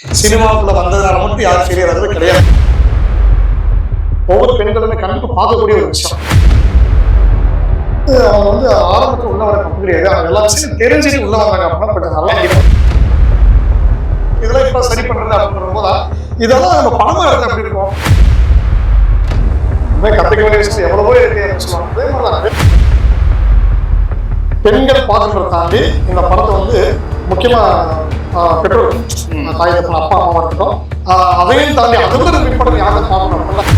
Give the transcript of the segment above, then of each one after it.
சினிமாவுக்குள்ள வந்ததுனால மட்டும் யாரும் ஃபெயிலியர் ஆகிறது கிடையாது. ஒவ்வொரு பெண்களுமே கண்டிப்பா பார்க்கக்கூடிய ஒரு விஷயம். அவங்க வந்து ஆரம்பத்தில் உள்ள வர தப்பு கிடையாது. அவங்க எல்லா விஷயம் தெரிஞ்சுட்டு உள்ள வந்தாங்க அப்படின்னா கொஞ்சம் நல்லா இருக்கும். இதெல்லாம் இப்ப சரி பண்றது அப்படின்ற போது இதெல்லாம் நம்ம பணமா இருக்கு அப்படி இருக்கும். கத்துக்க வேண்டிய விஷயம் எவ்வளவோ இருக்கு அப்படின்னு சொல்லுவாங்க. அதே மாதிரிதான் பெண்கள் பார்க்கறத தாண்டி இந்த படத்தை வந்து முக்கியமா பெற்றோர் தாய் தப்பன் அப்பா அம்மாவா இருக்கட்டும், அதையும் தாண்டி அதுக்கு பின்படம் யாரும் பார்க்கணும்.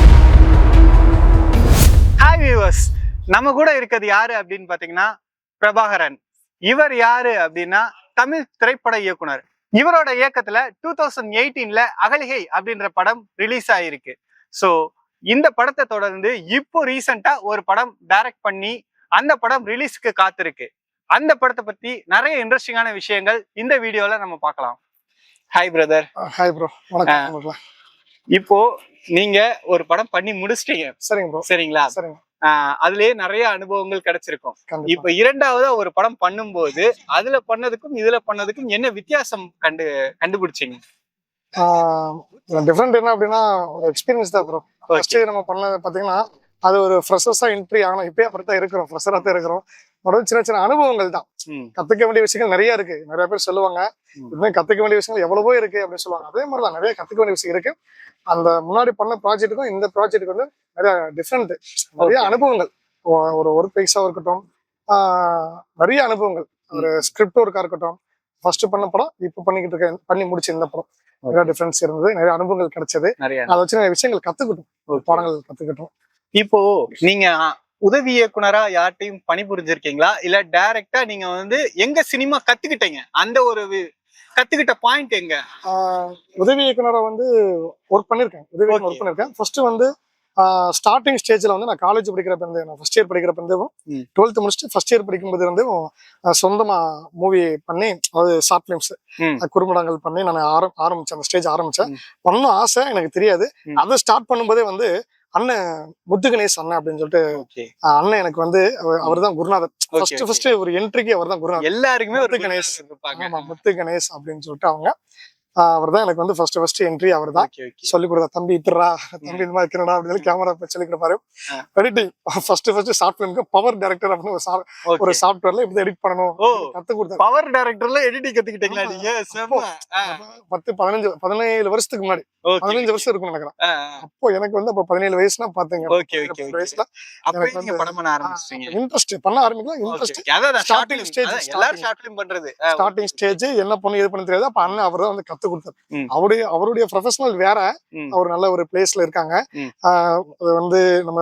ஹாய் வியூவர்ஸ், நம்ம கூட இருக்கிறது யாரு அப்படின்னு பாத்தீங்கன்னா பிரபாகரன். இவர் யாரு அப்படின்னா தமிழ் திரைப்பட இயக்குனர். இவரோட இயக்கத்துல 2018ல அகலிகை அப்படின்ற படம் ரிலீஸ் ஆயிருக்கு. சோ இந்த படத்தை தொடர்ந்து இப்போ ரீசெண்டா ஒரு படம் டைரக்ட் பண்ணி அந்த படம் ரிலீஸ்க்கு காத்திருக்கு. அந்த படத்தை பத்தி நிறைய இன்ட்ரெஸ்டிங்கான விஷயங்கள் இந்த வீடியோல நம்ம பார்க்கலாம். Hi brother. ஹாய் ப்ரோ, வணக்கம். இப்போ நீங்க ஒரு படம் பண்ணி முடிச்சிட்டீங்க. சரிங்க ப்ரோ. சரிங்களா? சரிங்க. அதுலயே நிறைய அனுபவங்கள் கிடைச்சிருக்கும். இப்ப இரண்டாவதா ஒரு படம் பண்ணும்போது அதுல பண்ணதுக்கும் இதுல பண்ணதுக்கும் என்ன வித்தியாசம் கண்டுபிடிச்சீங்க? டிஃபரெண்ட் என்ன அப்படின்னா ஒரு எக்ஸ்பீரியன்ஸ் தான் ப்ரோ. ஃபர்ஸ்ட் நம்ம பண்ணது பாத்தீங்கன்னா அது ஒரு ஃப்ரெஷர்ஸா என்ட்ரி ஆகணும். இப்பயே அப்படித்தான் இருக்கிறோம், ஃப்ரெஷரா தான் இருக்கிறோம். மறுபடியும் சின்ன சின்ன அனுபவங்கள் தான். கத்துக்க வேண்டிய விஷயங்கள் நிறைய இருக்கு. நிறைய பேர் சொல்லுவாங்க இதுமே கத்துக்க வேண்டிய விஷயங்கள் எவ்வளவோ இருக்கு அப்படின்னு சொல்லுவாங்க. அதே மாதிரிதான் நிறைய கத்துக்க வேண்டிய விஷயம் இருக்கு. அந்த முன்னாடி பண்ண ப்ராஜெக்ட்டுக்கும் இந்த ப்ராஜெக்ட்டுக்கு வந்து நிறைய டிஃப்ரெண்ட், நிறைய அனுபவங்கள். ஒரு ஒர்க் பைஸா இருக்கட்டும், நிறைய அனுபவங்கள். ஒரு ஸ்கிரிப்ட் ஒர்க்கா இருக்கட்டும், ஃபர்ஸ்ட் பண்ண படம் இப்ப பண்ணிக்கிட்டு இருக்கேன், பண்ணி முடிச்சு இந்த படம் நிறைய டிஃபரன்ஸ் இருந்தது. நிறைய அனுபவங்கள் கிடைச்சது. அதை வச்சு நிறைய விஷயங்கள் கத்துக்கிட்டோம், பாடங்கள் கத்துக்கிட்டோம். இப்போ நீங்க உதவி இயக்குனரா யார்ட்டையும் பணிபுரிஞ்சிருக்கீங்களா, இல்ல டைரக்டா நீங்க வந்து எங்க சினிமா கத்துக்கிட்டீங்க? அந்த ஒரு கத்துக்கிட்ட பாயிண்ட் எங்க? உதவி இயக்குனரா வந்து ஒர்க் பண்ணிருக்கேன். ஃபர்ஸ்ட் வந்து ஸ்டார்டிங் ஸ்டேஜ்ல வந்து நான் காலேஜ் படிக்கிறப்ப இருந்து, நான் ஃபர்ஸ்ட் இயர் படிக்கிறப்ப இருந்து 12th முடிச்சுட்டு ஃபர்ஸ்ட் இயர் படிக்கும்போது இருந்து சொந்தமா மூவி பண்ணி, அதாவது ஷார்ட் பிலிம்ஸ் குறும்படங்கள் பண்ணி நான் ஆரம்பிச்சேன். அந்த ஸ்டேஜ் ஆரம்பிச்சேன். பண்ண ஆசை எனக்கு தெரியாது. அதை ஸ்டார்ட் பண்ணும்போதே வந்து அண்ணன் முத்து கணேஷ் அண்ணன் அப்படின்னு சொல்லிட்டு அண்ணன் எனக்கு வந்து அவர் தான் குருநாதர். ஃபர்ஸ்ட் ஒரு என்ட்ரிக்கு அவர் தான் குருநாதர். எல்லாருக்குமே முத்து கணேஷ் அப்படின்னு சொல்லிட்டு அவங்க அவர் தான் எனக்கு வந்து ஃபர்ஸ்ட் என்ட்ரி. அவர் தான் சொல்லி கொடுத்தா, தம்பி இத்துறா, தம்பி இந்த மாதிரி இருக்கிறடா அப்படின்னு கேமரா சொல்லி கொடுப்பாரு. எடிட்டிங் ஃபர்ஸ்ட் ஷார்ட் பிலிம்க்கு பவர் டைரக்டர் அப்படின்னு ஒரு சாஃப்ட்வேர்ல இப்படி எடிட் பண்ணணும் கத்து கொடுத்தாரு. பவர் டைரக்டர்ல எடிட்டிங் கத்துக்கிட்டீங்களா நீங்க? 17 வருஷத்துக்கு முன்னாடி, 15 வருஷம் இருக்கும்னு நினைக்கிறேன். அப்போ எனக்கு வந்து அப்ப 17 வயசுனா பாத்தீங்க. வயசுல இன்ட்ரெஸ்ட் பண்ண ஆரம்பிக்கலாம். ஸ்டார்டிங் ஸ்டேஜ் என்ன பண்ணு எது பண்ண தெரியாது. அப்ப அண்ணன் அவர் தான் வந்து கத்து கொடுத்தாரு. அவருடைய ப்ரொஃபஷனல் வேற, அவர் நல்ல ஒரு பிளேஸ்ல இருக்காங்க. அது வந்து நம்ம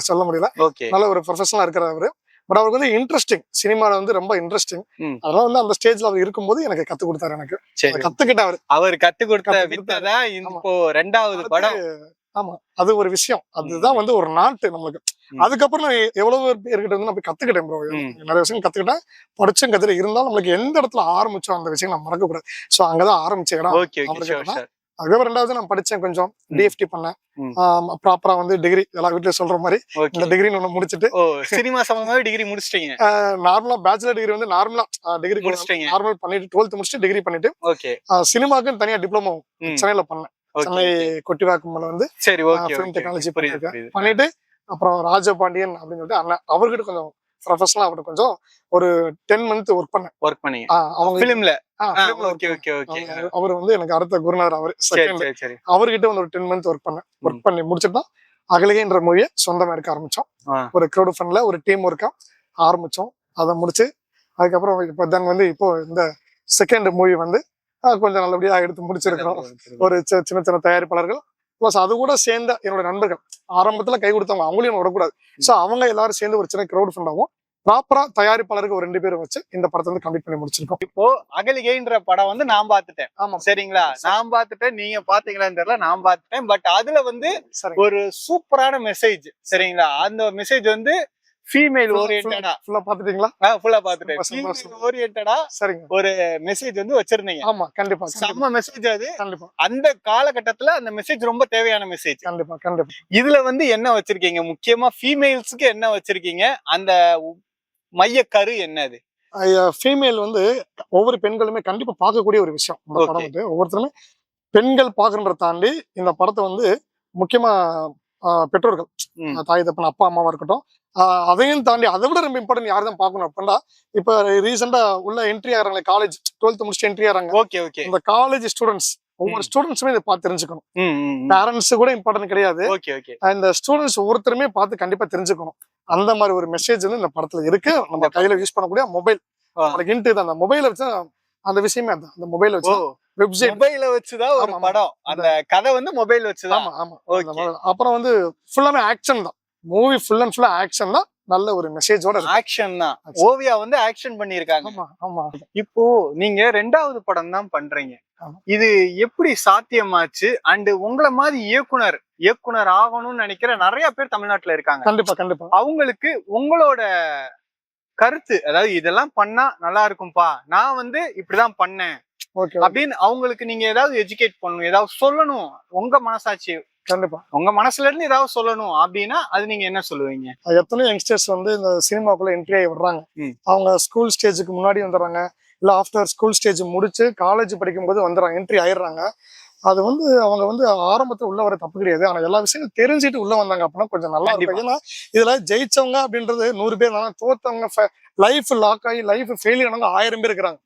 சொல்ல முடியல. நல்ல ஒரு ப்ரொஃபஷனலா இருக்கிற அவரு. பட் அவருக்கு வந்து இன்ட்ரெஸ்டிங், சினிமால வந்து ரொம்ப இன்ட்ரெஸ்டிங். அதெல்லாம் வந்து அந்த ஸ்டேஜ்ல அவர் இருக்கும்போது எனக்கு கத்து கொடுத்தாரு. எனக்கு கத்துக்கிட்ட அவர் கத்து கொடுத்த வித்ததான் இப்போ ரெண்டாவது படம். ஆமா, அது ஒரு விஷயம். அதுதான் வந்து ஒரு நாட்டு நம்மளுக்கு. அதுக்கப்புறம் நான் எவ்வளவு பேர்கிட்ட வந்து நான் கத்துக்கிட்டேன் ப்ரோ. நிறைய விஷயம் கத்துக்கிட்டேன், படிச்சும் கத்துட்டு. இருந்தாலும் நம்மளுக்கு எந்த இடத்துல ஆரம்பிச்சோம் அந்த விஷயம் நம்ம மறக்க கூடாது. சோ அங்கதான் ஆரம்பிச்ச இடம். அதுக்கப்புறம் ரெண்டாவது நான் படிச்சேன், கொஞ்சம் டிஎஃப்டி பண்ணேன். ப்ராப்பரா வந்து டிகிரி எல்லா வீட்லயும் சொல்ற மாதிரி இந்த டிகிரின்னு ஒண்ணு முடிச்சுட்டு சினிமா சம்பந்தமாவே டிகிரி முடிச்சிட்டீங்க. நார்மலா பேச்சுலர் டிகிரி வந்து நார்மலா டிகிரி முடிச்சிட்டீங்க. நார்மல் பண்ணிட்டு 12th முடிச்சுட்டு டிகிரி பண்ணிட்டு சினிமாவுக்கு தனியா டிப்ளமோ சென்னையில பண்ணேன். சென்னை கொட்டிவாக்கம்ல வந்து ஃபிலிம் டெக்னாலஜி பண்ணிட்டு அப்புறம் ராஜபாண்டியன் அப்படின்னு சொல்லிட்டு அண்ணன் அவர்கிட்ட கொஞ்சம் ப்ரொஃபஷனலா அவர்கிட்ட கொஞ்சம் ஒரு 10 month ஒர்க் பண்ணேன். அவங்க ஃபிலிம்ல அவர் வந்து எனக்கு அடுத்த குருநாதர். அவர் அவர்கிட்ட வந்து ஒரு 10 month ஒர்க் பண்ணி முடிச்சுட்டு தான் அகலிகைன்ற மூவியை சொந்தமா எடுக்க ஆரம்பிச்சோம். ஒரு க்ரௌட் ஃபண்ட்ல ஒரு டீம் ஒர்க்கா ஆரம்பிச்சோம். அதை முடிச்சு அதுக்கப்புறம் இப்போ தென் வந்து இப்போ இந்த செகண்ட் மூவி வந்து கொஞ்சம் நல்லபடியா எடுத்து முடிச்சிருக்கிறோம். ஒரு சின்ன சின்ன தயாரிப்பாளர்கள் பிளஸ் அது கூட சேர்ந்த என்னோட நண்பர்கள், ஆரம்பத்துல கை கொடுத்தவங்க, அவங்களையும் விடக்கூடாது. சோ அவங்க எல்லாரும் சேர்ந்து ஒரு சின்ன கிரௌட் ஃபண்டாவும் ப்ராப்பரா தயாரிப்பாளருக்கு ஒரு 2 பேரும் வச்சு இந்த படத்தை வந்து கம்ப்ளீட் பண்ணி முடிச்சிருக்கோம். இப்போ அகலிகைன்ற படம் வந்து நான் பாத்துட்டேன். ஆமா, சரிங்களா? நான் பாத்துட்டேன், நீங்க பாத்தீங்களான்னு தெரியல, நான் பாத்துட்டேன். பட் அதுல வந்து ஒரு சூப்பரான மெசேஜ், சரிங்களா? அந்த மெசேஜ் வந்து ஃபீமேல் ஓரியன்டடா ஃபுல்லா பாத்துட்டீங்களா? ஃபுல்லா பாத்துட்டேன். ஃபீமேல் ஓரியன்டடா சரிங்க ஒரு மெசேஜ் வந்து வச்சிருந்தீங்க. ஆமா, கண்டிப்பா செம்ம மெசேஜ் அது. கண்டிப்பா அந்த காலகட்டத்துல அந்த மெசேஜ் ரொம்ப தேவையான மெசேஜ். கண்டிப்பா இதுல வந்து என்ன வச்சிருக்கீங்க? முக்கியமா ஃபீமேல்ஸ்க்கு என்ன வச்சிருக்கீங்க? அந்த மைய கரு என்னது? ஃபீமேல் வந்து ஒவ்வொரு பெண்களுமே கண்டிப்பா பார்க்கக்கூடிய ஒரு விஷயம். படம் வந்து ஒவ்வொருத்தருமே பெண்கள் பாக்குறத தாண்டி இந்த படத்தை வந்து முக்கியமா பெற்றோர்கள், தாய் தப்பன் அப்பா அம்மாவா இருக்கட்டும், அதையும் தாண்டி அதை விட ரொம்ப இம்பார்ட்டன்ட் யார் தான் பார்க்கணும் அப்படின்னா, இப்ப ரீசெண்டா உள்ள என்ட்ரி ஆகிறாங்க, காலேஜ் 12th முடிச்சுட்டு என்ட்ரி ஆகிறாங்க. இந்த காலேஜ் ஸ்டூடெண்ட்ஸ் ஒவ்வொரு ஸ்டூடெண்ட்ஸுமே இதை பார்த்து தெரிஞ்சுக்கணும். பேரண்ட்ஸ் கூட இம்பார்ட்டன்ட் கிடையாது, இந்த ஸ்டூடெண்ட்ஸ் ஒவ்வொருத்தருமே பார்த்து கண்டிப்பா தெரிஞ்சுக்கணும். அந்த மாதிரி ஒரு மெசேஜ் வந்து இந்த படத்துல இருக்கு. நம்ம கையில யூஸ் பண்ணக்கூடிய மொபைல் அந்த மொபைல வச்சு அந்த விஷயமே அந்த மொபைல வச்சு வெப்சைட் மொபைல வச்சுதான் ஒரு படம், அந்த கதை வந்து மொபைல் வச்சுதான். அப்புறம் வந்து ஃபுல்லாமே ஆக்ஷன் தான், மூவி ஃபுல் அண்ட் ஃபுல்லா ஆக்ஷன் தான், நல்ல ஒரு மெசேஜோட ஆக்ஷன் தான். ஓவியா வந்து ஆக்ஷன் பண்ணிருக்காங்க. இப்போ நீங்க 2வது படம் தான் பண்றீங்க, இது எப்படி சாத்தியமாச்சு? அண்ட் உங்களை மாதிரி இயக்குனர் ஆகணும்னு நினைக்கிற நிறைய பேர் தமிழ்நாட்டுல இருக்காங்க. கண்டிப்பா அவங்களுக்கு உங்களோட கருத்து, அதாவது இதெல்லாம் பண்ணா நல்லா இருக்கும்பா, நான் வந்து இப்படிதான் பண்ணேன் அப்படின்னு அவங்களுக்கு நீங்க ஏதாவது எஜுகேட் பண்ணணும், ஏதாவது சொல்லணும், உங்க மனசாட்சி கண்டிப்பா உங்க மனசுல இருந்து ஏதாவது சொல்லணும் அப்படின்னா அது நீங்க என்ன சொல்லுவீங்க? எத்தனையோ யங்ஸ்டர்ஸ் வந்து இந்த சினிமாக்குள்ள என்ட்ரி ஆகி விடுறாங்க. அவங்க ஸ்கூல் ஸ்டேஜுக்கு முன்னாடி வந்துடுறாங்க, இல்ல ஆஃப்டர் ஸ்கூல் ஸ்டேஜ் முடிச்சு காலேஜ் படிக்கும் போது வந்துடுறாங்க, என்ட்ரி ஆயிடுறாங்க. அது வந்து அவங்க வந்து ஆரம்பத்துல உள்ள வர தப்பு கிடையாது, ஆனா எல்லா விஷயங்களும் தெரிஞ்சுட்டு உள்ள வந்தாங்க அப்படின்னா கொஞ்சம் நல்லா இருக்கும். ஏன்னா இதுல ஜெயிச்சவங்க அப்படின்றது 100 பேர், தோத்தவங்க லைஃப் லாக் ஆகி லைஃப் ஃபெயிலியர் ஆனவங்க 1000 பேர் இருக்கிறாங்க.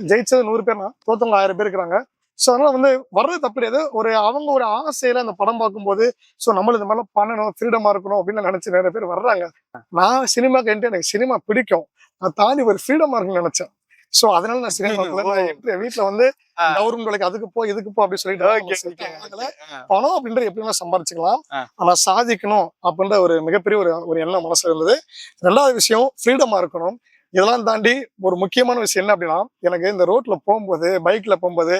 ஜெயிச்சது 100 பேர்னா தோத்தவங்க 1000 பேர் இருக்கிறாங்க. ஸோ அதனால வந்து வர்றது தப்பு கிடையாது. அவங்க ஒரு ஆசையில அந்த படம் பார்க்கும்போது ஸோ நம்மளும் இந்த மாதிரிலாம் பண்ணணும், ஃப்ரீடமா இருக்கணும் அப்படின்னு நினைச்சு நிறைய பேர் வர்றாங்க. நான் சினிமாக்கு எனக்கு சினிமா பிடிக்கும், நான் தாண்டி ஒரு ஃப்ரீடமா இருக்குன்னு நினைச்சேன். ஸோ அதனால நான் சினிமாக்குள்ள வீட்டுல வந்து கவர்மெண்ட் வேலைக்கு அதுக்கு போ இதுக்கு போ அப்படின்னு சொல்லிட்டு பணம் அப்படின்றது எப்படின்னா சம்பாதிச்சுக்கலாம், ஆனா சாதிக்கணும் அப்படின்ற ஒரு மிகப்பெரிய ஒரு எண்ணம் மனசுல இருந்தது. 2வது விஷயம் ஃப்ரீடமா இருக்கணும். இதெல்லாம் தாண்டி ஒரு முக்கியமான விஷயம் என்ன அப்படின்னா, எனக்கு இந்த ரோட்ல போகும்போது பைக்ல போகும்போது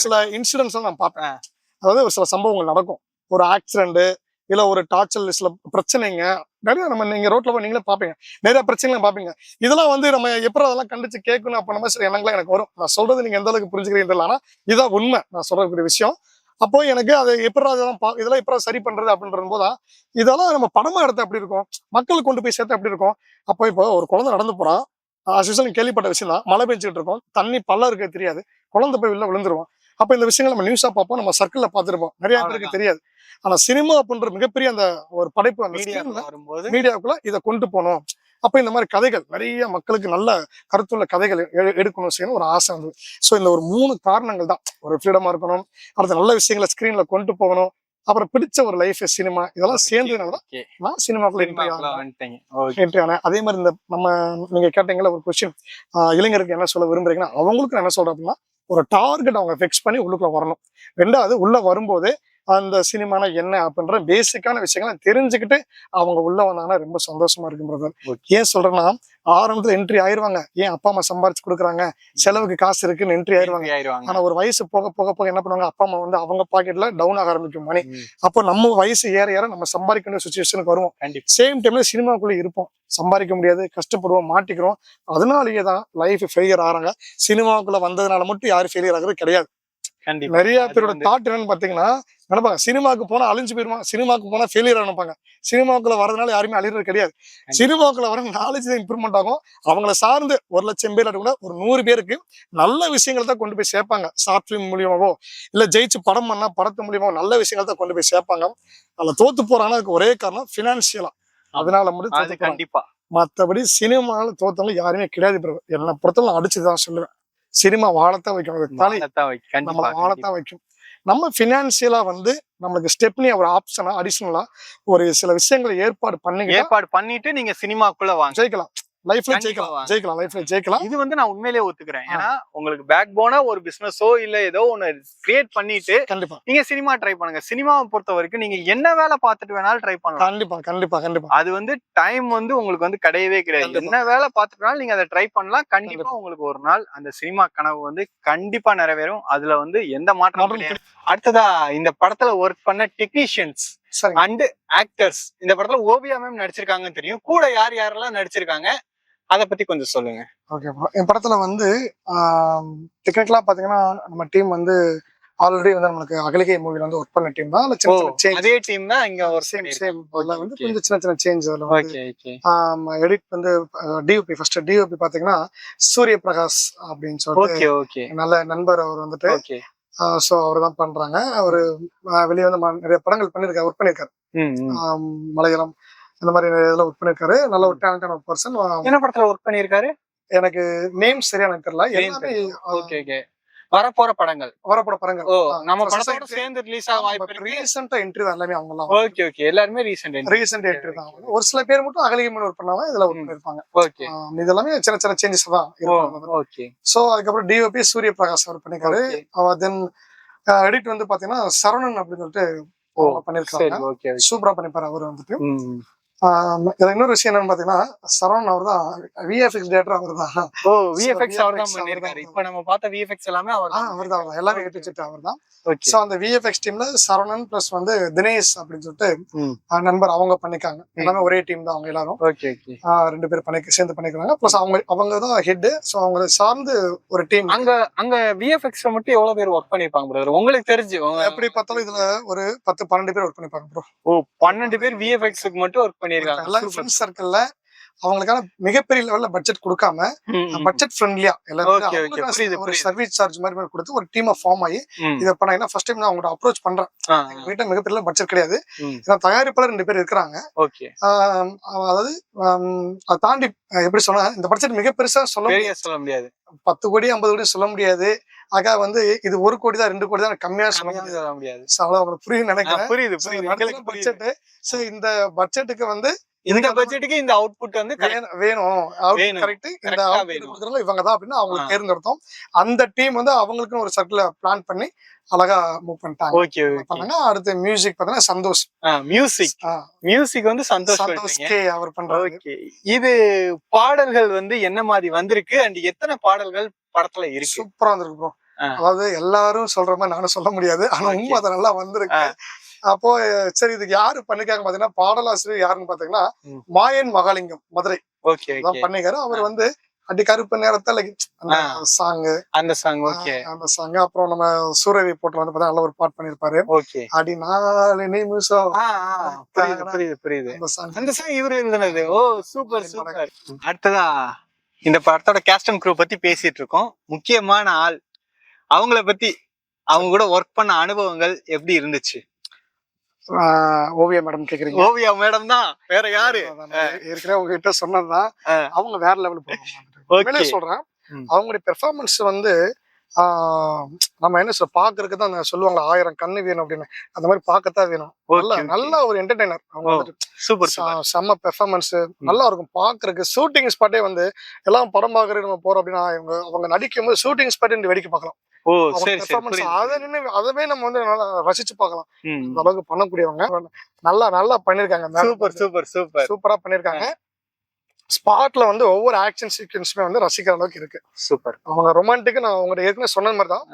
சில இன்சிடென்ட்ஸ் நான் பார்ப்பேன். அதாவது ஒரு சில சம்பவங்கள் நடக்கும், ஒரு ஆக்சிடென்ட் இல்ல ஒரு டார்ச்சல், சில பிரச்சனைங்க நிறைய நீங்க ரோட்ல போய் நீங்களே பாப்பீங்க, நிறைய பிரச்சனைகள் பாப்பீங்க. இதெல்லாம் வந்து நம்ம எப்படி அதெல்லாம் கண்டிச்சு கேட்கணும் அப்படின்ற மாதிரி சில எண்ணங்கள்லாம் எனக்கு வரும். நான் சொல்றது நீங்க எந்த அளவுக்கு புரிஞ்சுக்கிறீங்க தெரியல, ஆனா இதான் உண்மை, நான் சொல்லக்கூடிய விஷயம். அப்போ எனக்கு அது இதெல்லாம் எப்படி சரி பண்றது அப்படின்றது போதா இதெல்லாம் நம்ம படமா எடுத்த எப்படி இருக்கும், மக்களுக்கு கொண்டு போய் சேர்த்த எப்படி இருக்கும். அப்போ இப்போ ஒரு குழந்தை நடந்து போறான், கேள்விப்பட்ட விஷயம் தான், மழை பெஞ்சுட்டு இருக்கும், தண்ணி பள்ளம் இருக்க தெரியாது, குழந்தை போய் உள்ள விழுந்துருவோம். அப்ப இந்த விஷயங்கள் நம்ம நியூஸா பார்ப்போம், நம்ம சர்க்கிள்ல பார்த்துருப்போம், நிறைய பேருக்கு தெரியாது. ஆனா சினிமா அப்படின்ற மிகப்பெரிய அந்த ஒரு படைப்பு அந்த மீடியாவுக்குள்ள இதை கொண்டு போனோம். அப்ப இந்த மாதிரி கதைகள் நிறைய மக்களுக்கு நல்ல கருத்துள்ள கதைகள் எடுக்கணும் செய்யணும் ஒரு ஆசை வந்து. ஸோ இந்த ஒரு 3 காரணங்கள் தான், ஒரு ஃப்ரீடமா இருக்கணும், அடுத்த நல்ல விஷயங்களை ஸ்கிரீன்ல கொண்டு போகணும், அப்புறம் பிடிச்ச ஒரு லைஃப் சினிமா, இதெல்லாம் சேர்ந்ததுனால நான் சினிமாக்குள்ள என்ட்ரி ஆனேன். அதே மாதிரி இந்த நீங்க கேட்டீங்களா ஒரு கொஸ்டின், இளைஞருக்கு என்ன சொல்ல விரும்புறீங்கன்னா, அவங்களுக்கு என்ன சொல்றேன் அப்படின்னா, ஒரு டார்கெட் அவங்க ஃபிக்ஸ் பண்ணி உள்ளுக்குள்ள வரணும். 2வது உள்ள வரும்போது அந்த சினிமான என்ன அப்படின்ற பேசிக்கான விஷயங்களை தெரிஞ்சுக்கிட்டு அவங்க உள்ள வந்தாங்கன்னா ரொம்ப சந்தோஷமா இருக்குன்றது. ஏன் சொல்றேன்னா, ஆரம்பத்துல என்ட்ரி ஆயிருவாங்க, ஏன் அப்பா அம்மா சம்பாரிச்சு கொடுக்குறாங்க, செலவுக்கு காசு இருக்குன்னு என்ட்ரி ஆயிருவாங்க. ஆனா ஒரு வயசு போக போக போக என்ன பண்ணுவாங்க, அப்பா அம்மா வந்து அவங்க பாக்கெட்ல டவுன் ஆக ஆரம்பிக்கும் மணி. அப்போ நம்ம வயசு ஏற ஏற நம்ம சம்பாதிக்க வேண்டிய சுச்சுவேஷனுக்கு வருவோம். சேம் டைம்ல சினிமாக்குள்ள இருப்போம், சம்பாதிக்க முடியாது, கஷ்டப்படுவோம், மாட்டிக்கிறோம். அதனாலேயே தான் லைஃப் ஃபெயிலியர் ஆறாங்க. சினிமாக்குள்ள வந்ததுனால மட்டும் யாரும் ஃபெயிலியர் ஆகுறது கிடையாது. நிறைய பேரோட தாட் என்னன்னு பாத்தீங்கன்னா, நினைப்பாங்க சினிமாவுக்கு போனா அழிஞ்சு போயிருமா, சினிமாவுக்கு போனா ஃபெயிலியர் நினைப்பாங்க. சினிமாவுக்குள்ள வரதுனால யாருமே அழிறது கிடையாது. சினிமாவுக்குள்ள வர நாலேஜ் தான் இம்ப்ரூவ்மெண்ட் ஆகும். அவங்கள சார்ந்து 1 லட்சம் பேர் கூட ஒரு 100 பேருக்கு நல்ல விஷயங்களை தான் கொண்டு போய் சேர்ப்பாங்க. ஷார்ட் பிலிம் மூலியமாவோ இல்ல ஜெயிச்சு படம் பண்ணா படத்து மூலியமாவோ நல்ல விஷயங்களை தான் கொண்டு போய் சேர்ப்பாங்க. அதுல தோத்து போறாங்கன்னா அதுக்கு ஒரே காரணம் பினான்சியலா, அதனால மட்டும் கண்டிப்பா. மற்றபடி சினிமால தோத்தவங்க யாருமே கிடையாது. என்னை பொறுத்தவரை நான் அடிச்சுதான் சொல்லுவேன், சினிமா வாழத்தான் வைக்கும், நம்ம வாழத்தான் வைக்கும். நம்ம பினான்சியலா வந்து நம்மளுக்கு ஸ்டெப்னி ஒரு ஆப்ஷனா அடிஷனலா ஒரு சில விஷயங்களை ஏற்பாடு பண்ணிட்டு நீங்க சினிமாக்குள்ள வாங்க, ஜெயிக்கலாம். லைஃப்ல ஜெயிக்கலாம். இது வந்து நான் உண்மையிலேயே ஒத்துக்கிறேன். ஏன்னா உங்களுக்கு பேக் போனா ஒரு பிசினஸோ இல்ல ஏதோ ஒண்ணு கிரியேட் பண்ணிட்டு கண்டிப்பா நீங்க சினிமா ட்ரை பண்ணுங்க. சினிமாவை பொறுத்த வரைக்கும் நீங்க என்ன வேலை பார்த்துட்டு வேணாலும் ட்ரை பண்ணலாம். கண்டிப்பா அது வந்து டைம் வந்து உங்களுக்கு வந்து கிடையவே கிடையாது. என்ன வேலை பார்த்துட்டு நீங்க அதை ட்ரை பண்ணலாம். கண்டிப்பா உங்களுக்கு ஒரு நாள் அந்த சினிமா கனவு வந்து கண்டிப்பா நிறைவேறும். அதுல வந்து எந்த மாற்றமும் கிடையாது. அடுத்ததா இந்த படத்துல ஒர்க் பண்ண டெக்னீஷியன்ஸ் அண்ட் ஆக்டர்ஸ், இந்த படத்துல ஓவியா மேம் நடிச்சிருக்காங்கன்னு தெரியும், கூட யார் யாரெல்லாம் நடிச்சிருக்காங்க அத பத்தி கொஞ்சம் சொல்லுங்க. ஓகே, என் படத்துல வந்து டெக்னிக்கலா பாத்தீங்கன்னா நம்ம டீம் வந்து ஆல்ரெடி வந்து நம்மளுக்கு அகலிகை மூவில வந்து ஒர்க் பண்ண டீம் தான். அதே டீம் தான் இங்க ஒரு சேம் வந்து கொஞ்சம் சின்ன சேஞ்ச். அதுல வந்து எடிட் வந்து டிஓபி ஃபர்ஸ்ட் டிஓபி பாத்தீங்கன்னா சூரிய பிரகாஷ் அப்படின்னு சொல்லிட்டு நல்ல நண்பர் அவர் வந்துட்டு ஸோ அவர் தான் பண்றாங்க. அவரு வெளியே வந்து நிறைய படங்கள் பண்ணியிருக்காரு, ஒர்க் பண்ணியிருக்காரு. மலையாளம் இந்த மாதிரி இதுல ஒர்க் பண்ணியிருக்காரு. நல்ல ஒரு டேலண்டான ஒரு பர்சன். என்ன படத்துல ஒர்க் பண்ணியிருக்காரு? எனக்கு நேம் சரியா எனக்கு தெரியல. எல்லாமே ஓகே ஓகே. வரப்போற படங்கள். வரப்போற படங்கள். ஓ, நம்ம படத்தோட சேர்ந்து ரிலீஸ் ஆக வாய்ப்பு இருக்கு. ரீசெண்டா என்ட்ரி தான் எல்லாமே அவங்க எல்லாம். Okay okay. எல்லாரும் ரீசெண்ட் என்ட்ரி தான். ஒரு சில பேர் மட்டும் அகலிகை மணி ஒர்க் பண்ணாம இதுல ஒர்க் பண்ணிருப்பாங்க. ஓகே. இது எல்லாமே சின்ன சின்ன சேஞ்சஸ் தான் இருக்கும். ஓகே. சோ அதுக்கப்புறம் டிஓபி சூரிய பிரகாஷ் அவர் பண்ணிருக்காரு. தென் எடிட் வந்து பாத்தீங்கன்னா சரவணன் அப்படின்னு சொல்லிட்டு பண்ணிருக்காங்க. சூப்பரா பண்ணிப்பாரு அவரு வந்துட்டு. இன்னொரு விஷயம் என்னன்னு பாத்தீங்கன்னா சரவணன் அவர் தான் விஎஃப்எக்ஸ் டேரக்டர். அவர் தான். ஓ, விஎஃப்எக்ஸ் அவர் தான் பண்ணிருக்காரு. இப்போ நம்ம பார்த்த விஎஃப்எக்ஸ் எல்லாமே அவர் தான். எல்லாமே எடுத்துட்டு அவர் தான். சோ அந்த விஎஃப்எக்ஸ் டீம்ல சரவணன் பிளஸ் வந்து தினேஷ் அப்படின்னு சொல்லிட்டு நண்பர் அவங்க பண்ணிக்காங்க. எல்லாமே ஒரே டீம் தான் அவங்க எல்லாரும். Okay okay. 2 பேர் சேர்ந்து பண்ணிக்கிறாங்க. பிளஸ் அவங்க தான் ஹெட். சோ அவங்களை சார்ந்து ஒரு டீம். அங்க விஎஃப்எக்ஸ்ல மட்டும் எவ்வளவு பேர் ஒர்க் பண்ணிருப்பாங்க பிரதர் உங்களுக்கு தெரிஞ்சு? எப்படி பார்த்தாலும் இதுல ஒரு 10-12 பேர் ஒர்க் பண்ணிருப்பாங்க ப்ரோ. ஓ, 12 பேர் விஎஃப்எக்ஸ்க்கு மட்டும் ஒர்க் பண்ணிருக்காங்க. எல்லாரும் ஃப்ரெண்ட்ஸ் சர்க்கிள்ல அவங்களுக்கான மிகப்பெரிய லெவல்ல பட்ஜெட் கொடுக்காம பட்ஜெட் ஃப்ரெண்ட்லியா எல்லாரும் ஒரு சர்வீஸ் சார்ஜ் மாதிரி கொடுத்து ஒரு டீமா ஃபார்ம் ஆகி இதை பண்ணாங்கன்னா ஃபர்ஸ்ட் டைம் நான் அவங்களோட அப்ரோச் பண்றேன். வீட்டுல மிகப்பெரிய பட்ஜெட் கிடையாது. ஏன்னா தயாரிப்பாளர் 2 பேர் இருக்கிறாங்க. அதாவது அதை தாண்டி எப்படி சொன்னா இந்த பட்ஜெட் மிக பெருசா சொல்ல முடியாது. 10 கோடி 50 கோடி சொல்ல முடியாது. ஆக வந்து இது 1 கோடி தான் 2 கோடி தான் கம்மியா சொல்ல முடியாது. புரியும் நினைக்கிறேன். பட்ஜெட். சோ இந்த பட்ஜெட்டுக்கு வந்து இந்த பட்ஜெட்டுக்கு இந்த அவுட்புட் வந்து வேணும். கரெக்ட். இந்த அவுட்புட் இவங்க தான் அப்படின்னு அவங்களுக்கு தேர்ந்தெடுத்தோம். அந்த டீம் வந்து அவங்களுக்குன்னு ஒரு சர்க்கிள் பிளான் பண்ணி அழகா மூவ் பண்ணிட்டாங்க. ஓகே பண்ணாங்க. அடுத்து மியூசிக் பார்த்தீங்கன்னா சந்தோஷ். மியூசிக் வந்து சந்தோஷ் அவர் பண்றாரு. ஓகே. இது பாடல்கள் வந்து என்ன மாதிரி வந்திருக்கு அண்ட் எத்தனை பாடல்கள் படத்துல இருக்கு? சூப்பரா வந்திருக்கு ப்ரோ. அதாவது எல்லாரும் சொல்ற மாதிரி நானும் சொல்ல முடியாது. ஆனா உண்மை அதை நல்லா வந்திருக்கு. அப்போ சரி இதுக்கு யாரு பண்ணிருக்காங்க பாத்தீங்கன்னா பாடலாசிரியர் யாருன்னு பாத்தீங்கன்னா மாயன் மகாலிங்கம் மதுரை பண்ணிக்காரு. அவர் வந்து அடி கருப்பு நேரத்துல அந்த சாங் அப்புறம் நம்ம சூரவி போட்டு வந்து பார்த்தா நல்ல ஒரு பாட்டு பண்ணிருப்பாரு. அடி 4 நிமிஷம். அந்த சாங் இவரு எழுதுனது. ஓ, சூப்பர் சூப்பர். அடுத்ததா இந்த படத்தோட கேஸ்ட் அண்ட் க்ரூ பத்தி பேசிட்டு இருக்கோம். முக்கியமான ஆள், அவங்கள பத்தி, அவங்க கூட ஒர்க் பண்ண அனுபவங்கள் எப்படி இருந்துச்சு? ஓவியா மேடம் கேக்குறீங்க? ஓவியா மேடம் தான், வேற யாரு? ஏற்கனவே உங்ககிட்ட சொன்னதுதான். அவங்க வேற லெவல் போவாங்க சொல்றேன். அவங்களுடைய பெர்ஃபார்மன்ஸ் வந்து நம்ம என்ன சொல்ல பாக்குறதுக்கு தான் சொல்லுவாங்க 1000 கண்ணு வேணும் அப்படின்னு. அந்த மாதிரி பார்க்கத்தான் வேணும். நல்ல ஒரு என்டர்டைனர். அவங்க வந்துட்டு சூப்பர் செம்ம பெர்ஃபார்மன்ஸ் நல்லா இருக்கும் பாக்குறதுக்கு. ஷூட்டிங் ஸ்பாட்டே வந்து எல்லாம் படம் பாக்குறது நம்ம போறோம் அப்படின்னா அவங்க நடிக்கும் போது ஷூட்டிங் ஸ்பாட் வேடிக்கை பார்க்கலாம். அதவே நம்ம வந்து நல்லா ரசிச்சு பார்க்கலாம். அந்த அளவுக்கு பண்ணக்கூடியவங்க நல்லா பண்ணிருக்காங்க. சூப்பரா பண்ணிருக்காங்க. ஸ்பாட்ல வந்து ஒவ்வொரு ஆக்ஷன் சீக்வன்ஸுமே வந்து ரசிக்கிற அளவுக்கு இருக்கு. சூப்பர். அவங்க ரொமான்டிக் நான் உங்கள்கிட்ட ஏற்கனவே சொன்ன மாதிரி தான்.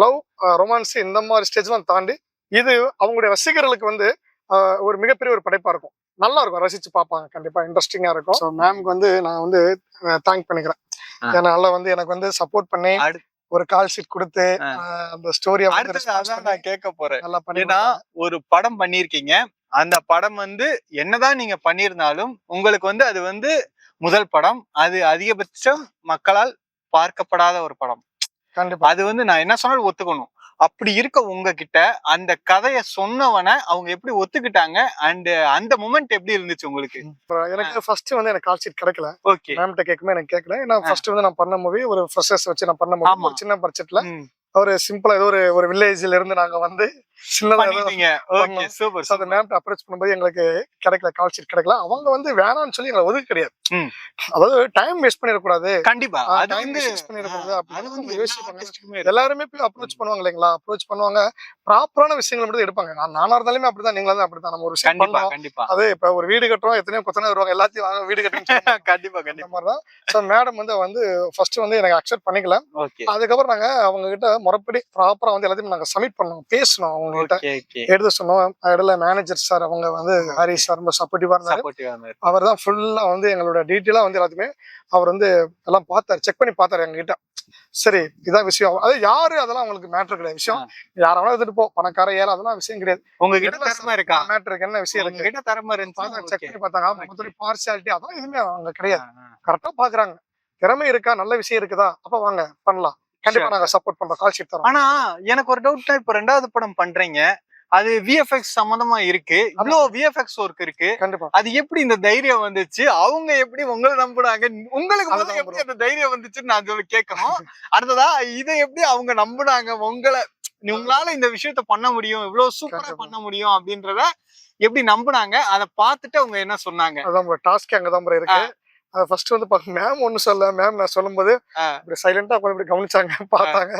லவ் ரொமான்ஸ் இந்த மாதிரி ஸ்டேஜ்லாம் தாண்டி இது அவங்களுடைய ரசிகர்களுக்கு வந்து ஒரு மிகப்பெரிய ஒரு படைப்பா இருக்கும். நல்லா இருக்கும், ரசிச்சு பார்ப்பாங்க. கண்டிப்பா இன்ட்ரெஸ்டிங்கா இருக்கும். ஸோ மேம்க்கு வந்து நான் வந்து தேங்க் பண்ணிக்கிறேன். ஏன்னா நல்லா வந்து எனக்கு வந்து சப்போர்ட் பண்ணி ஒரு கால் ஷீட் கொடுத்து அந்த ஸ்டோரியை நான் கேட்க போறேன். ஏன்னா ஒரு படம் பண்ணிருக்கீங்க, அந்த படம் வந்து என்னதான் நீங்க பண்ணிருந்தாலும் உங்களுக்கு வந்து அது வந்து முதல் படம், அது அதிகபட்சம் மக்களால் பார்க்கப்படாத ஒரு படம். கண்டிப்பா அது வந்து நான் என்ன சொன்னாலும் ஒத்துக்கணும். அப்படி இருக்க உங்ககிட்ட அந்த கதையை சொன்னவன அவங்க எப்படி ஒத்துக்கிட்டாங்க அண்ட் அந்த மொமெண்ட் எப்படி இருந்துச்சு உங்களுக்கு? எனக்கு ஃபர்ஸ்ட் வந்து எனக்கு கால் ஷீட் கிடைக்கல. ஓகே, மேம்கிட்ட கேட்குமே எனக்கு கேட்கல. ஏன்னா ஃபர்ஸ்ட் வந்து நான் பண்ண மூவி ஒரு ஃப்ரெஷர்ஸ் வச்சு நான் பண்ண மூவி, ஒரு சின்ன பட்ஜெட்ல ஒரு சிம்பிளா ஏதோ ஒரு வில்லேஜ்ல இருந்து நாங்க வந்து அப்ரோச் பண்ணும்போது எங்களுக்கு கிடைக்கல, கால் ஷீட் கிடைக்கல. அவங்க வந்து வேணாம்னு சொல்லி எங்களை ஒதுக்க கிடையாது. அதாவது டைம் வேஸ்ட் பண்ணிடக்கூடாது. கண்டிப்பா எல்லாருமே போய் அப்ரோச் பண்ணுவாங்க இல்லைங்களா? அப்ரோச் பண்ணுவாங்க, ப்ராப்பரான விஷயங்களை மட்டும் எடுப்பாங்க. நானா இருந்தாலுமே அப்படிதான், நீங்களும் அப்படிதான். நம்ம ஒரு விஷயம் பண்றோம், அது இப்ப ஒரு வீடு கட்டுறோம், எத்தனையோ கொத்தனை வருவாங்க, எல்லாத்தையும் வாங்க வீடு கட்டுறோம். கண்டிப்பா கண்டிப்பா மாதிரிதான். சோ மேடம் வந்து ஃபர்ஸ்ட் வந்து எனக்கு அக்செப்ட் பண்ணிக்கல. அதுக்கப்புறம் நாங்க அவங்க கிட்ட முறைப்படி ப்ராப்பரா வந்து எல்லாத்தையும் நாங்க சப்மிட் பண்ணோம், பேசணும். அவங்க கிட்ட எடுத்து சொன்னோம். இடத்துல மேனேஜர் சார் அவங்க வந்து ஹரிஷ் சார் ரொம்ப சப்போர்ட்டிவா இருந்தாரு. அவர் தான் ஃபுல்லா வந்து எங்களோட டீட்டெயிலா வந்து எல்லாத்தையுமே அவர் வந்து எல்லாம் பார்த்தாரு, செக் பண்ணி பார்த்தாரு எங்க கிட்ட. சரி இதான் விஷயம். அது யாரு அதெல்லாம் அவங்களுக்கு மேட்டர் கிடையாது. விஷயம் யாராவது எடுத்துட்டு போ, பணக்கார ஏழை, அதெல்லாம் விஷயம் கிடையாது. உங்ககிட்ட திறமை இருக்கா, மேட்டர் இருக்கு, என்ன விஷயம் இருக்கு, திறமை இருந்து செக் பண்ணி பார்த்தாங்க. பார்சியாலிட்டி அதெல்லாம் எதுவுமே அவங்க கிடையாது. கரெக்டா பாக்குறாங்க, திறமை இருக்கா, நல்ல விஷயம் இருக்குதா, அப்ப வாங்க பண்ணலாம். கண்டிப்பா நாங்க சப்போர்ட் பண்றோம், கால் ஷீட் தரோம். ஆனா எனக்கு ஒரு டவுட்னா, இப்ப 2வது படம் பண்றீங்க, அது விஎஃப்எக்ஸ் சம்பந்தமா இருக்கு, இவ்வளவு விஎஃப்எக்ஸ் ஒர்க் இருக்கு. கண்டிப்பா அது எப்படி இந்த தைரியம் வந்துச்சு? அவங்க எப்படி உங்களை நம்புனாங்க? உங்களுக்கு முதல்ல அதுதான் எப்படி அந்த தைரியம் வந்துச்சுன்னு நான் சொல்ல கேட்கணும். அடுத்ததா இதை எப்படி அவங்க நம்புனாங்க உங்களை? உங்களால இந்த விஷயத்த பண்ண முடியும், இவ்வளவு சூப்பரா கண்டிப்பா. பண்ண முடியும் அப்படின்றத எப்படி நம்புனாங்க? அதை பார்த்துட்டு அவங்க என்ன சொன்னாங்க? அதான் ப்ரோ, டாஸ்க் அங்கதான் ப்ரோ இருக்கு. ஃபர்ஸ்ட் வந்து மேம் ஒன்னும் சொல்ல, மேம் நான் சொல்லும்போது இப்படி சைலண்டா உட்கார்ந்து இப்படி கவனிச்சாங்க, பார்த்தாங்க.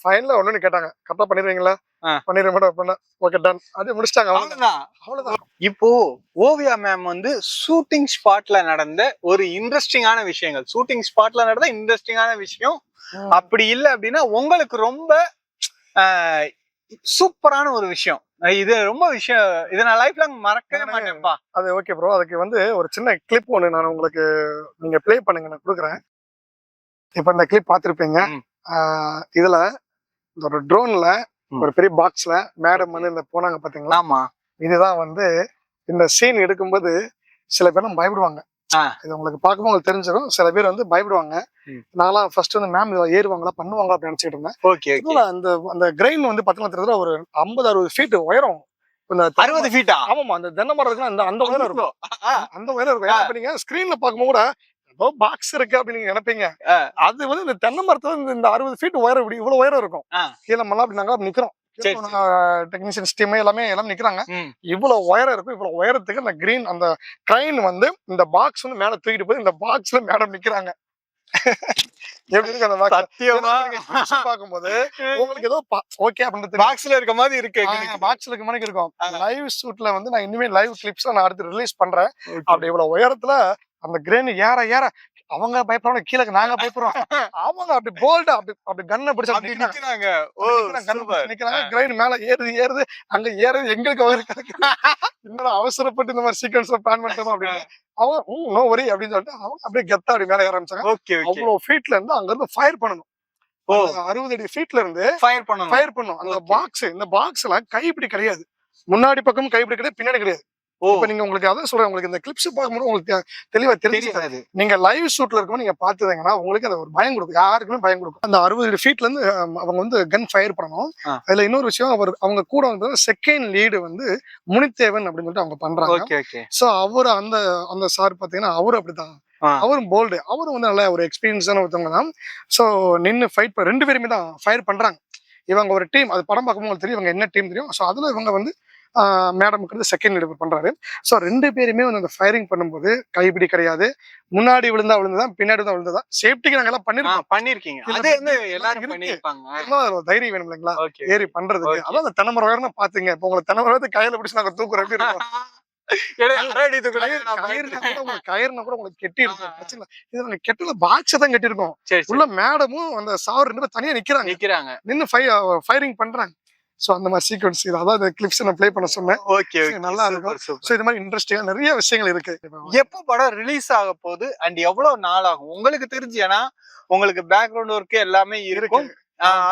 ஃபைனலா ஒண்ணு கேட்டாங்க, கரெக்டா பண்ணிடுவீங்களா? பண்ணிடுற மேடம் பண்ண, ஓகே டன், அது முடிச்சிட்டாங்க. அவ்வளவுதான். அவ்வளவுதான். இப்போ ஓவியா மேம் வந்து ஷூட்டிங் ஸ்பாட்ல நடந்த ஒரு இன்ட்ரெஸ்டிங்கான விஷயங்கள், ஷூட்டிங் ஸ்பாட்ல நடந்த இன்ட்ரெஸ்டிங்கான விஷயம் அப்படி இல்ல அப்படின்னா உங்களுக்கு ரொம்ப சூப்பரான ஒரு விஷயம், இது ரொம்ப விஷயம், இதை நான் லைஃப் லாங் மறக்கவே மாட்டேன்ப்பா. அது ஓகே ப்ரோ. அதுக்கு வந்து ஒரு சின்ன கிளிப் ஒண்ணு நான் உங்களுக்கு, நீங்க ப்ளே பண்ணுங்க, நான் கொடுக்குறேன். இப்ப இந்த கிளிப் பார்த்திருப்பீங்க. இதுல ஒரு ட்ரோன்ல ஒரு பெரிய பாக்ஸ்ல மேடம் வந்து இந்த போனாங்க பாத்தீங்களா? ஆமா. இதுதான் வந்து இந்த சீன் எடுக்கும்போது சில பேரும் பயப்படுவாங்க. இது உங்களுக்கு பார்க்கும்போது உங்களுக்கு தெரிஞ்சிடும். சில பேர் வந்து பயப்படுவாங்க. நான்லாம் ஃபர்ஸ்ட் வந்து மேம் ஏறுவாங்களா பண்ணுவாங்களா அப்படின்னு நினைச்சிட்டு இருந்தேன். ஓகே. அந்த அந்த கிரெயின் வந்து பாத்தீங்கன்னா ஒரு 50-60 ஃபீட் உயரம். 60 ஃபீட்டா? ஆமாமா. அந்த தென்னை மரம் இருக்குன்னா அந்த உயரம் இருக்கும். அந்த உயரம் இருக்கும். ஏன்னா நீங்க ஸ்கிரீன்ல பார்க்கும்போது கூட ஏதோ பாக்ஸ் இருக்கு அப்படின்னு நீங்க நினைப்பீங்க. அது வந்து இந்த தென்னை மரத்துல இந்த 60 ஃபீட் உயரம், இப்படி இவ்வளவு உயரம் இருக்கும். கீழே மல்லாம் அப்படி நாங்க நிக்கிறோம். டெக்னீஷியன்ஸ் டீம் எல்லாமே நிக்கிறாங்க. இவ்வளவு உயரம் இருக்கும். இவ்வளவு உயரத்துக்கு அந்த கிரீன் அந்த கிரைன் வந்து இந்த பாக்ஸ் வந்து மேல தூக்கிட்டு போய் இந்த பாக்ஸ்ல மேடம் நிக்கிறாங்க. எப்படி இருக்கு அந்த பாக்ஸ்? சத்தியமா பாக்கும்போது உங்களுக்கு ஏதோ ஓகே அப்படின்றது பாக்ஸ்ல இருக்க மாதிரி இருக்கு. பாக்ஸ்ல இருக்க மாதிரி இருக்கும். லைவ் ஷூட்ல வந்து நான் இனிமே லைவ் கிளிப்ஸ் நான் அடுத்து ரிலீஸ் பண்றேன். அப்படி இவ்வளவு உயரத்துல அந்த கிரேன் ஏற ஏற அவங்க பயப்படுறாங்க, கீழே நாங்க பயப்படுறோம். அவங்க அப்படி போல்டா அப்படி கன்னை பிடிச்சு அப்படி நிக்கிறாங்க. கிரைன் மேல ஏறுது அங்க ஏறுது எங்களுக்கு இன்னும் அவசரப்பட்டு இந்த மாதிரி சீக்வன்ஸ்ல பிளான் பண்ணிட்டோம் அப்படின்னு அவங்க நோ வரி அப்படின்னு சொல்லிட்டு அவங்க அப்படியே கெத்தா அப்படி மேல ஏற ஆரம்பிச்சாங்க. அவ்வளவு ஃபீட்ல இருந்து அங்க இருந்து ஃபயர் பண்ணணும். 60 அடி ஃபீட்ல இருந்து ஃபயர் பண்ணும். அந்த பாக்ஸ், இந்த பாக்ஸ்ல கைப்பிடி கிடையாது, முன்னாடி பக்கம் கைப்பிடி கிடையாது, பின்னாடி கிடையாது. இப்ப நீங்க உங்களுக்கு அதான் சொல்றேன், உங்களுக்கு இந்த கிளிப்ஸ் பார்க்கும்போது உங்களுக்கு தெளிவா தெரியாது. நீங்க லைவ் ஷூட்ல இருக்கும்போது நீங்க பாத்துதீங்கன்னா உங்களுக்கு அது ஒரு பயம் கொடுக்கும், யாருக்குமே பயம் கொடுக்கும். அந்த 60 ஃபீட்ல இருந்து அவங்க வந்து கன் ஃபயர் பண்ணணும். அதுல இன்னொரு விஷயம், அவங்க கூட வந்து செகண்ட் லீடு வந்து முனித்தேவன் அப்படின்னு சொல்லிட்டு அவங்க பண்றாங்க. சோ அவரு அந்த சார் பாத்தீங்கன்னா அவரு அப்படிதான், அவரும் போல்டு, அவரும் வந்து நல்ல ஒரு எக்ஸ்பீரியன்ஸான ஒருத்தவங்க தான். சோ நின்னு ஃபைட் 2 பேருமே தான் ஃபயர் பண்றாங்க. இவங்க ஒரு டீம், அது படம் பார்க்கும்போது தெரியும் இவங்க என்ன டீம் தெரியும். சோ அதுல இவங்க வந்து மேடமுக்கு செகண்ட் லீடு பண்றாரு. சோ 2 பேருமே வந்து அந்த ஃபயரிங் பண்ணும்போது கைப்பிடி கிடையாது, முன்னாடி விழுந்ததான் பின்னாடி தான் விழுந்ததா, சேஃப்டிக்கு நாங்க எல்லாம் பண்ணிருக்கீங்க. தைரியம் வேணும் இல்லைங்களா ஏறி பண்றதுக்கு. அதான் அந்த தென்னை மரம் உயரம் பாத்துங்க. இப்ப உங்களுக்கு தென்னை மரத்தை கையில பிடிச்சு நாங்க தூக்குற எப்படி இருக்கும். கயிறுனா கூட உங்களுக்கு கெட்டி இருக்கும், பிரச்சனை இல்லை. இது கெட்டல பாக்ஸ் தான் கெட்டி இருக்கும். உள்ள மேடமும் அந்த சாவர் 2 பேரும் தனியா நிக்கிறாங்க, நின்னு ஃபயரிங் பண்றாங்க. சோ அந்த மாதிரி சீக்வென்ஸ் இது, அதாவது கிளிப்ஸ் நான் ப்ளே பண்ண சொன்னேன். நல்லா இருக்கும். சோ இது மாதிரி இன்ட்ரெஸ்டிங்கா நிறைய விஷயங்கள் இருக்கு. எப்போ படம் ரிலீஸ் ஆக போகுது அண்ட் எவ்வளவு நாள் ஆகும் உங்களுக்கு தெரிஞ்சு? ஏன்னா உங்களுக்கு பேக்ரவுண்ட் ஒர்க் எல்லாமே இருக்கும்,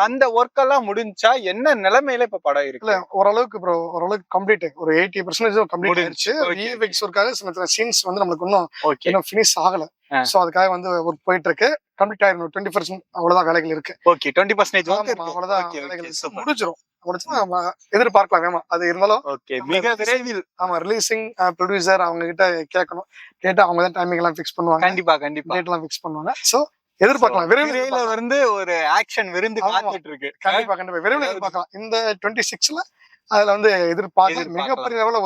அந்த ஒர்க் எல்லாம் முடிஞ்சா என்ன நிலைமையில இப்ப படம் இருக்கு? இல்ல ஓரளவுக்கு ப்ரோ, ஓரளவுக்கு கம்ப்ளீட், ஒரு 80% கம்ப்ளீட் ஆயிடுச்சு. விஎஃப்எக்ஸ் ஒர்க்காக சின்ன சீன்ஸ் வந்து நமக்கு இன்னும் ஃபினிஷ் ஆகல. சோ அதுக்காக வந்து ஒர்க் போயிட்டு இருக்கு. கம்ப்ளீட் ஆயிரும். 20% அவ்வளவுதான் வேலைகள் இருக்கு. ஓகே, 20% அவ்வளவுதான் வேலைகள் முடிஞ்சிரும். எதிர்பார்க்கலாம். வேமா அது இருந்தாலும் மிக விரைவில் ரிலீசிங் ப்ரொடியூசர் அவங்க கிட்ட கேட்கணும். கேட்டு அவங்க தான் டைமிங் எல்லாம் ஃபிக்ஸ் பண்ணுவாங்க. கண்டிப்பா டேட் எல்லாம் ஃபிக்ஸ் பண்ணுவாங்க. சோ எதிர்பார்க்கலாம். விரைவில் வந்து ஒரு ஆக்ஷன் விருந்து காத்துட்டு இருக்கு. கண்டிப்பா விரைவில் எதிர்பார்க்கலாம். இந்த 26ல அதுல வந்து எதிர்பார்க்க மிகப்பெரிய லெவல்ல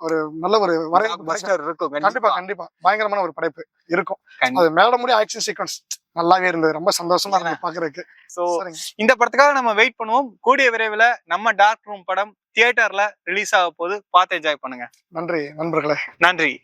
ஒரு நல்ல ஒரு வரவேற்பு இருக்கும். கண்டிப்பா பயங்கரமான ஒரு படைப்பு இருக்கும். அது மேடம் முடிய ஆக்ஷன் சீக்வன்ஸ் நல்லாவே இருந்தது. ரொம்ப சந்தோஷமா இருக்கு பாக்குறதுக்கு. சோ இந்த படத்துக்காக நம்ம வெயிட் பண்ணுவோம். கூடிய விரைவில் நம்ம டார்க் ரூம் படம் தியேட்டர்ல ரிலீஸ் ஆக போது, பார்த்து என்ஜாய் பண்ணுங்க. நன்றி நண்பர்களே. நன்றி.